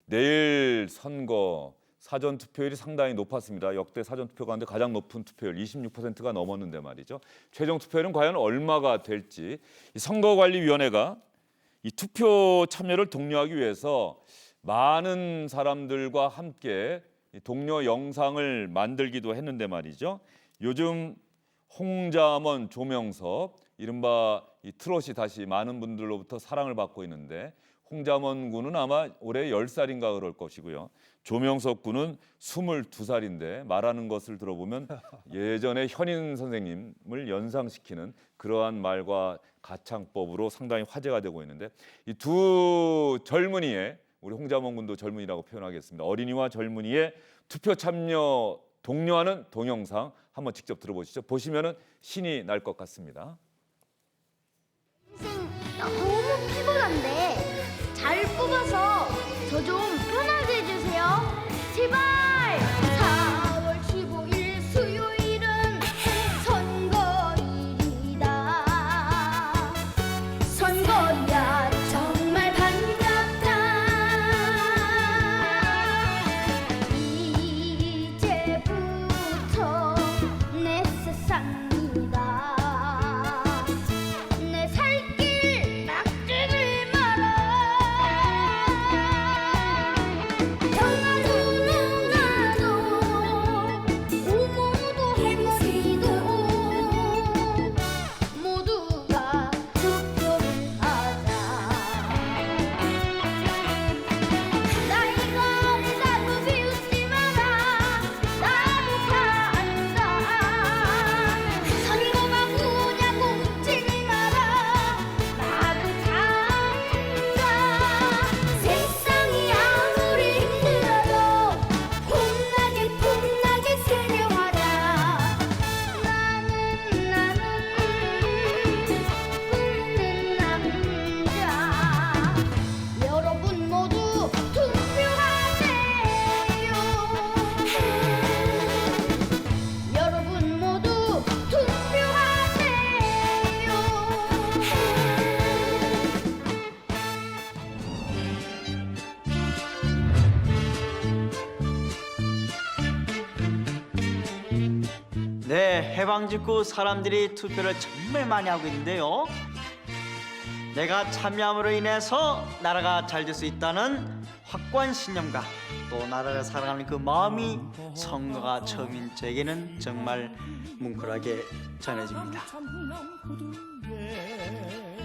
내일 선거 사전 투표율이 상당히 높았습니다. 역대 사전 투표 가운데 가장 높은 투표율 26%가 넘었는데 말이죠. 최종 투표율은 과연 얼마가 될지 이 선거관리위원회가 이 투표 참여를 독려하기 위해서 많은 사람들과 함께 독려 영상을 만들기도 했는데 말이죠. 요즘 홍자먼, 조명석, 이른바 이 트롯이 다시 많은 분들로부터 사랑을 받고 있는데 홍자먼 군은 아마 올해 10살인가 그럴 것이고요. 조명석 군은 22살인데 말하는 것을 들어보면 예전에 현인 선생님을 연상시키는 그러한 말과 가창법으로 상당히 화제가 되고 있는데 이 두 젊은이의 우리 홍자먼 군도 젊은이라고 표현하겠습니다. 어린이와 젊은이의 투표 참여 독려하는 동영상 한번 직접 들어보시죠. 보시면은 신이 날 것 같습니다. 너무 피곤한데 잘 뽑아서 저 좀 편하게 해주세요. 제발! 4월 15일 수요일은 선거일이다. 선거야 정말 반갑다. 이제부터 내 세상이다. 내 살길 막지를 마라. 영아도 누나도 부모도 할머니도 모두가 투표를 하자. 나이가 어리다고 비웃지 마라. 나도 간다. 선거가 뭐냐고 묻지 마라. 나도 간다. 세상이 아무리 힘들어도 폼나게 새려와라. 나는 웃는 남자. 여러분 모두 투표하세요. 여러분 모두 투표하세요. 네, 해방 직후 사람들이 투표를 정말 많이 하고 있는데요. 내가 참여함으로 인해서 나라가 잘 될 수 있다는 확고한 신념과 또 나라를 사랑하는 그 마음이 선거가 처음인 저에게는 정말 뭉클하게 전해집니다.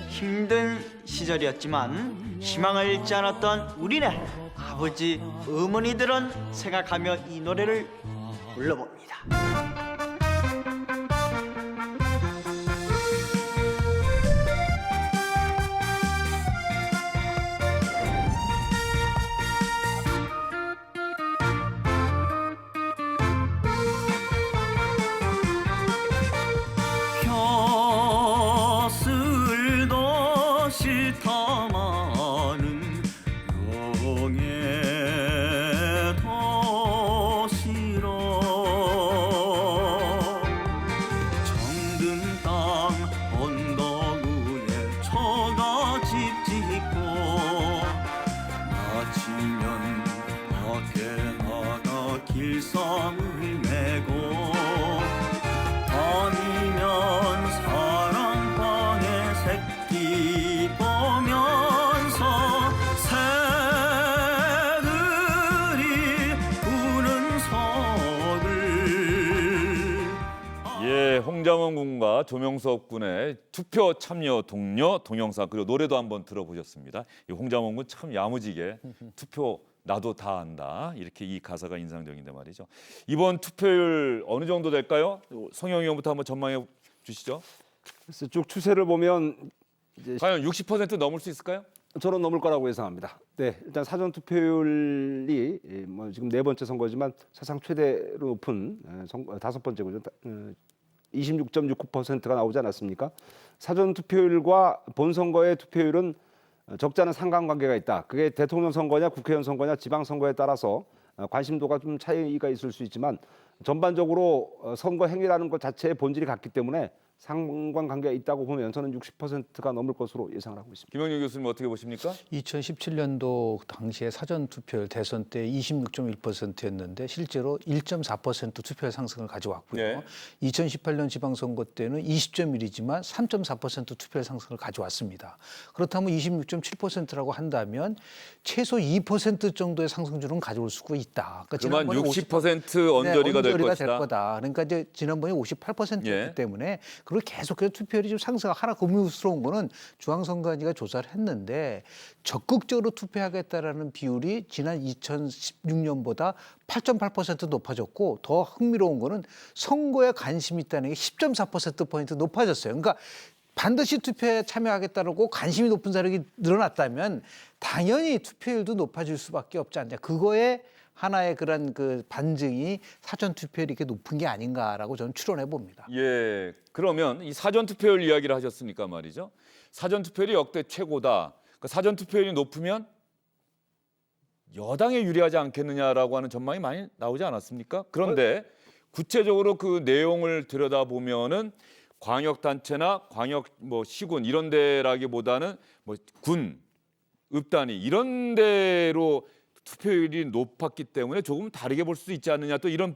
힘든 시절이었지만 희망을 잃지 않았던 우리네 아버지, 어머니들은 생각하며 이 노래를 불러봅니다. 벼슬도 싫다 마는 용해도 싫어. 정든 땅 언덕 위에 초가집 짓고 아치면 밖에 나가 길상을 메고 아니면 사랑방에 새끼 보면서 새들이 우는 소들. 예, 홍자먼 군과 조명석 군의 투표 참여 독려 동영상 그리고 노래도 한번 들어보셨습니다. 이 홍자먼 군 참 야무지게 투표 나도 다 안다 이렇게 이 가사가 인상적인데 말이죠. 이번 투표율 어느 정도 될까요? 성영 의원부터 한번 전망해 주시죠. 그래서 쭉 추세를 보면 이제 과연 60% 넘을 수 있을까요? 저는 넘을 거라고 예상합니다. 네, 일단 사전 투표율이 뭐 지금 네 번째 선거지만 사상 최대로 높은 다섯 번째 거죠. 26.69%가 나오지 않았습니까? 사전 투표율과 본 선거의 투표율은 적지 않은 상관관계가 있다. 그게 대통령 선거냐, 국회의원 선거냐, 지방 선거에 따라서 관심도가 좀 차이가 있을 수 있지만 전반적으로 선거 행위라는 것 자체의 본질이 같기 때문에 상관관계가 있다고 보면 저는 60%가 넘을 것으로 예상을 하고 있습니다. 김영렬 교수님 어떻게 보십니까? 2017년도 당시에 사전 투표율 대선 때 26.1%였는데 실제로 1.4% 투표율 상승을 가져왔고요. 네. 2018년 지방선거 때는 20.1이지만 3.4% 투표율 상승을 가져왔습니다. 그렇다면 26.7%라고 한다면 최소 2% 정도의 상승률은 가져올 수가 있다. 그러니까 그만 지난번에 60% 언저리가 될 것이다. 거다. 그러니까 이제 지난번에 58%였기 예. 때문에 그걸 계속해서 투표율이 좀 상승하고 하나 고민스러운 거는 중앙선관위가 조사를 했는데 적극적으로 투표하겠다라는 비율이 지난 2016년보다 8.8% 높아졌고 더 흥미로운 거는 선거에 관심이 있다는 게 10.4%포인트 높아졌어요. 그러니까 반드시 투표에 참여하겠다고 관심이 높은 사람이 늘어났다면 당연히 투표율도 높아질 수밖에 없지 않냐. 그거에 하나의 그런 그 반증이 사전 투표율이 이렇게 높은 게 아닌가라고 저는 추론해 봅니다. 예, 그러면 이 사전 투표율 이야기를 하셨으니까 말이죠. 사전 투표율이 역대 최고다. 그러니까 사전 투표율이 높으면 여당에 유리하지 않겠느냐라고 하는 전망이 많이 나오지 않았습니까? 그런데 구체적으로 그 내용을 들여다보면은 광역단체나 광역 뭐 시군 이런 데라기보다는 뭐 군, 읍단위 이런 데로 투표율이 높았기 때문에 조금 다르게 볼 수 있지 않느냐 또 이런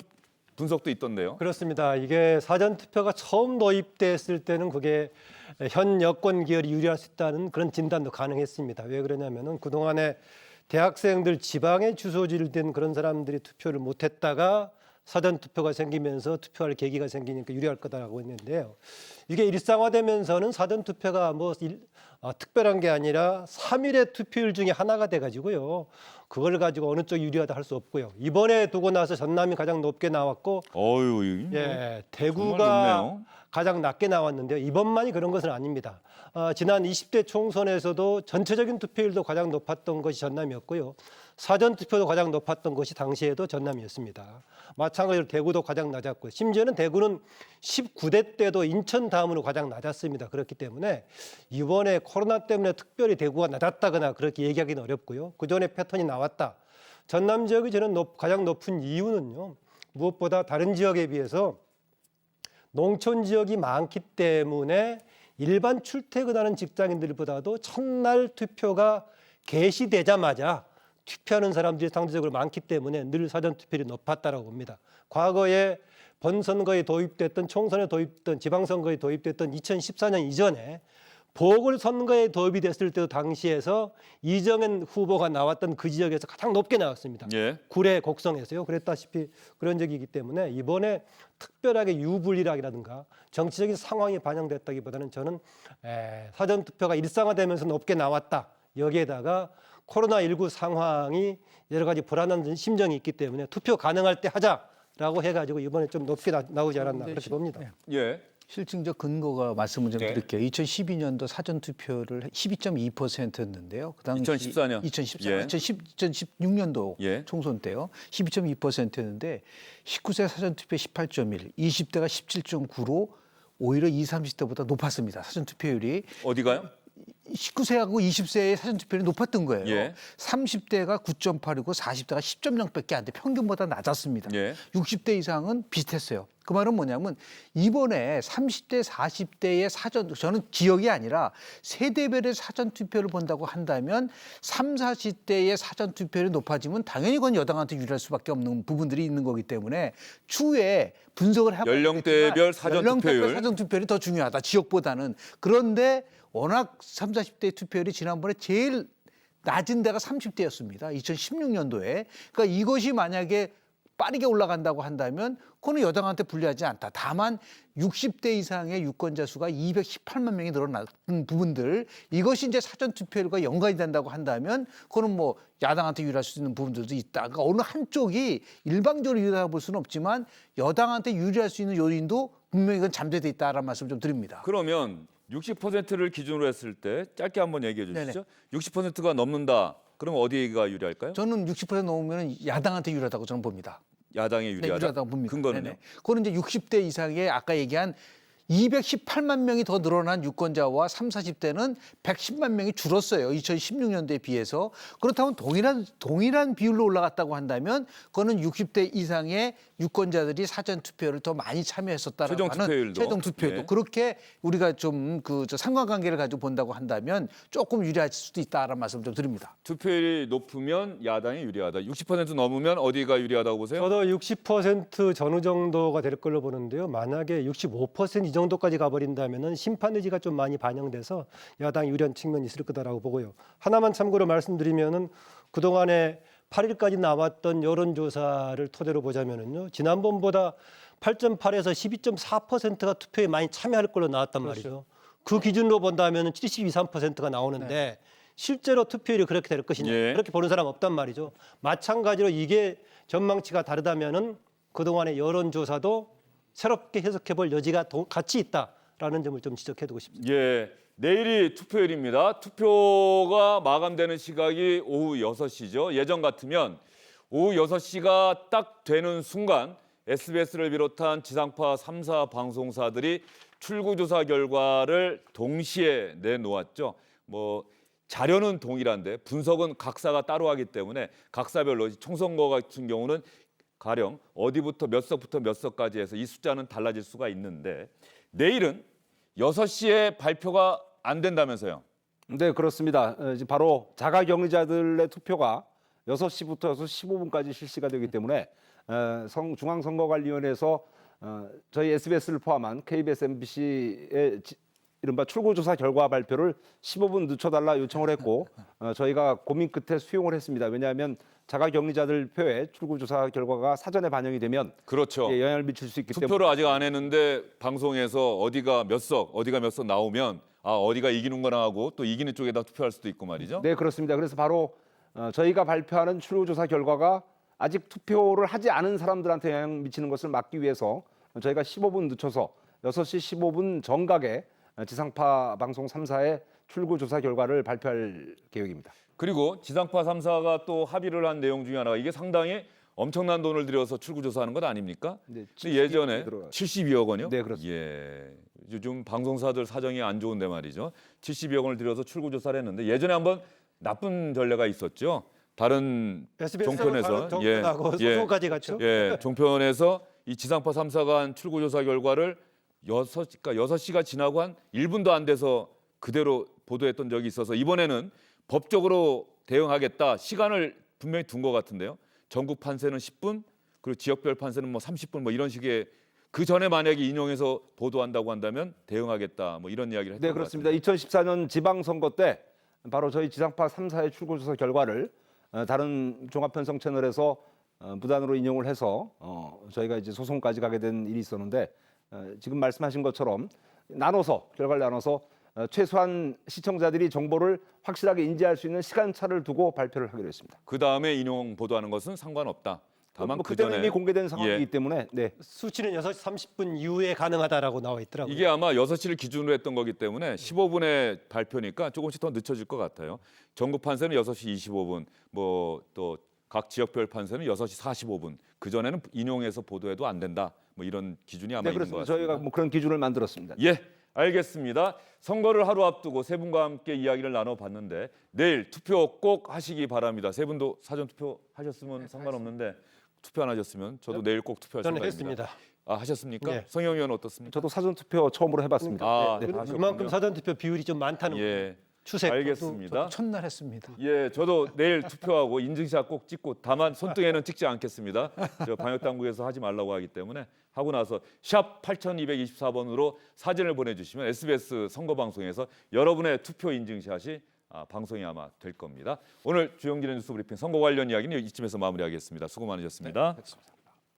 분석도 있던데요. 그렇습니다. 이게 사전 투표가 처음 도입됐을 때는 그게 현 여권 계열이 유리할 수 있다는 그런 진단도 가능했습니다. 왜 그러냐면은 그동안에 대학생들 지방에 주소지를 댄 그런 사람들이 투표를 못했다가 사전 투표가 생기면서 투표할 계기가 생기니까 유리할 거다라고 했는데요. 이게 일상화되면서는 사전 투표가 특별한 게 아니라 3일의 투표율 중에 하나가 돼가지고요. 그걸 가지고 어느 쪽이 유리하다 할 수 없고요. 이번에 두고 나서 전남이 가장 높게 나왔고, 어유, 예, 정말 대구가 높네요. 가장 낮게 나왔는데요. 이번만이 그런 것은 아닙니다. 지난 20대 총선에서도 전체적인 투표율도 가장 높았던 것이 전남이었고요. 사전 투표도 가장 높았던 것이 당시에도 전남이었습니다. 마찬가지로 대구도 가장 낮았고요. 심지어는 대구는 19대 때도 인천 다음으로 가장 낮았습니다. 그렇기 때문에 이번에 코로나 때문에 특별히 대구가 낮았다거나 그렇게 얘기하기는 어렵고요. 그전에 패턴이 나왔다. 전남 지역이 저는 가장 높은 이유는요. 무엇보다 다른 지역에 비해서 농촌 지역이 많기 때문에 일반 출퇴근하는 직장인들보다도 첫날 투표가 개시되자마자 투표하는 사람들이 상대적으로 많기 때문에 늘 사전 투표율이 높았다라고 봅니다. 과거에 본선거에 도입됐던 총선에 도입됐던 지방선거에 도입됐던 2014년 이전에 보궐선거에 도입이 됐을 때도 당시에서 이정현 후보가 나왔던 그 지역에서 가장 높게 나왔습니다. 예. 구례 곡성에서요. 그랬다시피 그런 적이기 때문에 이번에 특별하게 유불리락이라든가 정치적인 상황이 반영됐다기보다는 저는 사전투표가 일상화되면서 높게 나왔다. 여기에다가 코로나19 상황이 여러 가지 불안한 심정이 있기 때문에 투표 가능할 때 하자라고 해가지고 이번에 좀 높게 나오지 않았나 그렇게 봅니다. 예. 실증적 근거가 말씀을 좀 네. 드릴게요. 2012년도 사전 투표를 12.2%였는데요. 그 당시 2014년. 2016년도 예. 총선 때요. 12.2%였는데 19세 사전 투표 18.1, 20대가 17.9로 오히려 20, 30대보다 높았습니다. 사전 투표율이 어디가요? 19세하고 20세의 사전투표율이 높았던 거예요. 예. 30대가 9.8이고 40대가 10.0밖에 안 돼. 평균보다 낮았습니다. 예. 60대 이상은 비슷했어요. 그 말은 뭐냐면 이번에 30대, 40대의 사전, 저는 지역이 아니라 세대별의 사전투표를 본다고 한다면 3, 40대의 사전투표율이 높아지면 당연히 그건 여당한테 유리할 수밖에 없는 부분들이 있는 거기 때문에 추후에 분석을 해봐야 연령대별 사전투표율. 연령대별 사전투표율이 더 중요하다. 지역보다는. 그런데 워낙 3, 40대 투표율이 지난번에 제일 낮은 데가 30대였습니다. 2016년도에. 그러니까 이것이 만약에 빠르게 올라간다고 한다면 그거는 여당한테 불리하지 않다. 다만 60대 이상의 유권자 수가 218만 명이 늘어난 부분들 이것이 이제 사전투표율과 연관이 된다고 한다면 그거는 뭐 야당한테 유리할 수 있는 부분들도 있다. 그러니까 어느 한쪽이 일방적으로 유리하다 볼 수는 없지만 여당한테 유리할 수 있는 요인도 분명히 그건 잠재돼 있다라는 말씀 좀 드립니다. 그러면 60%를 기준으로 했을 때 짧게 한번 얘기해 주시죠. 네네. 60%가 넘는다. 그럼 어디가 유리할까요? 저는 60% 넘으면 야당한테 유리하다고 저는 봅니다. 야당에 네, 유리하다. 유리하다고 봅니다. 근거는요? 네네. 그거는 이제 60대 이상의 아까 얘기한 218만 명이 더 늘어난 유권자와 30, 40대는 110만 명이 줄었어요. 2016년도에 비해서. 그렇다면 동일한 비율로 올라갔다고 한다면 그거는 60대 이상의 유권자들이 사전 투표를 더 많이 참여했었다라고 최종 하는 투표율도. 최종 투표도 네. 그렇게 우리가 좀 상관관계를 가지고 본다고 한다면 조금 유리할 수도 있다라는 말씀 좀 드립니다. 투표율이 높으면 야당이 유리하다. 60% 넘으면 어디가 유리하다고 보세요? 저도 60% 전후 정도가 될 걸로 보는데요. 만약에 65%이 정도까지 가버린다면은 심판 의지가 좀 많이 반영돼서 야당 유리한 측면이 있을 거다라고 보고요. 하나만 참고로 말씀드리면은 그동안에 8일까지 나왔던 여론조사를 토대로 보자면은요. 지난번보다 8.8에서 12.4%가 투표에 많이 참여할 걸로 나왔단 말이죠. 그 기준으로 본다면은 72, 3%가 나오는데 실제로 투표율이 그렇게 될 것이냐 예. 그렇게 보는 사람 없단 말이죠. 마찬가지로 이게 전망치가 다르다면은 그동안의 여론조사도 새롭게 해석해볼 여지가 같이 있다라는 점을 좀 지적해두고 싶습니다. 예, 내일이 투표일입니다. 투표가 마감되는 시각이 오후 6시죠. 예전 같으면 오후 6시가 딱 되는 순간 SBS를 비롯한 지상파 3사 방송사들이 출구조사 결과를 동시에 내놓았죠. 뭐 자료는 동일한데 분석은 각사가 따로 하기 때문에 각사별로 총선거 같은 경우는 가령 어디부터 몇 석부터 몇 석까지 해서 이 숫자는 달라질 수가 있는데 내일은 6시에 발표가 안 된다면서요. 네, 그렇습니다. 지금 바로 자가격리자들의 투표가 6시부터 6시 15분까지 실시가 되기 때문에 중앙선거관리위원회에서 저희 SBS를 포함한 KBS, MBC의 이른바 출구조사 결과 발표를 15분 늦춰달라 요청을 했고 저희가 고민 끝에 수용을 했습니다. 왜냐하면 자가격리자들 표에 출구조사 결과가 사전에 반영이 되면 그렇죠. 영향을 미칠 수 있기 때문에 투표를 아직 안 했는데 방송에서 어디가 몇 석 나오면 어디가 이기는구나 하고 또 이기는 쪽에다 투표할 수도 있고 말이죠. 네, 그렇습니다. 그래서 바로 저희가 발표하는 출구조사 결과가 아직 투표를 하지 않은 사람들한테 영향 미치는 것을 막기 위해서 저희가 15분 늦춰서 6시 15분 정각에 지상파 방송 3사의 출구조사 결과를 발표할 계획입니다. 그리고 지상파 3사가 또 합의를 한 내용 중에 하나가 이게 상당히 엄청난 돈을 들여서 출구조사하는 것 아닙니까? 네, 근데 예전에 72억 72억 원이요? 네, 그렇습니다. 예, 요즘 방송사들 사정이 안 좋은데 말이죠. 72억 원을 들여서 출구조사를 했는데 예전에 한번 나쁜 전례가 있었죠. 다른 종편에서 종편하고 소송까지 갔죠. 예, 종편에서 이 지상파 3사가 한 출구조사 결과를 6시가 지나고 한 1분도 안 돼서 그대로 보도했던 적이 있어서 이번에는 법적으로 대응하겠다 시간을 분명히 둔 것 같은데요. 전국 판세는 10분 그리고 지역별 판세는 뭐 30분 뭐 이런 식의 그 전에 만약에 인용해서 보도한다고 한다면 대응하겠다 뭐 이런 이야기를 했던 네, 것 그렇습니다. 같습니다. 2014년 지방선거 때 바로 저희 지상파 3사의 출구조사 결과를 다른 종합편성 채널에서 무단으로 인용을 해서 저희가 이제 소송까지 가게 된 일이 있었는데 지금 말씀하신 것처럼 결과를 나눠서 최소한 시청자들이 정보를 확실하게 인지할 수 있는 시간차를 두고 발표를 하기로 했습니다. 그 다음에 인용 보도하는 것은 상관없다. 다만 그 그때는 전에 이미 공개된 상황이기 때문에 네. 수치는 6시 30분 이후에 가능하다라고 나와 있더라고요. 이게 아마 6시를 기준으로 했던 거기 때문에 15분의 발표니까 조금씩 더 늦춰질 것 같아요. 전국 판세는 6시 25분, 뭐 또 각 지역별 판세는 6시 45분. 그 전에는 인용해서 보도해도 안 된다. 뭐 이런 기준이 아마 네, 있는 것 그렇습니다. 같습니다. 저희가 뭐 그런 기준을 만들었습니다. 예, 알겠습니다. 선거를 하루 앞두고 세 분과 함께 이야기를 나눠봤는데 내일 투표 꼭 하시기 바랍니다. 세 분도 사전 투표 하셨으면 상관없는데 투표 안 하셨으면 저도 내일 꼭 투표할 저는 생각입니다. 했습니다. 하셨습니까? 네. 성영 의원 어떻습니까? 저도 사전 투표 처음으로 해봤습니다. 네, 네. 다 하셨군요. 그만큼 사전 투표 비율이 좀 많다는 예, 추세. 알겠습니다. 첫날 했습니다. 예, 저도 내일 투표하고 인증샷 꼭 찍고 다만 손등에는 찍지 않겠습니다. 저 방역 당국에서 하지 말라고 하기 때문에 하고 나서 샵 8224번으로 사진을 보내주시면 SBS 선거 방송에서 여러분의 투표 인증샷이 방송이 아마 될 겁니다. 오늘 주영진의 뉴스 브리핑 선거 관련 이야기는 이쯤에서 마무리하겠습니다. 수고 많으셨습니다. 네,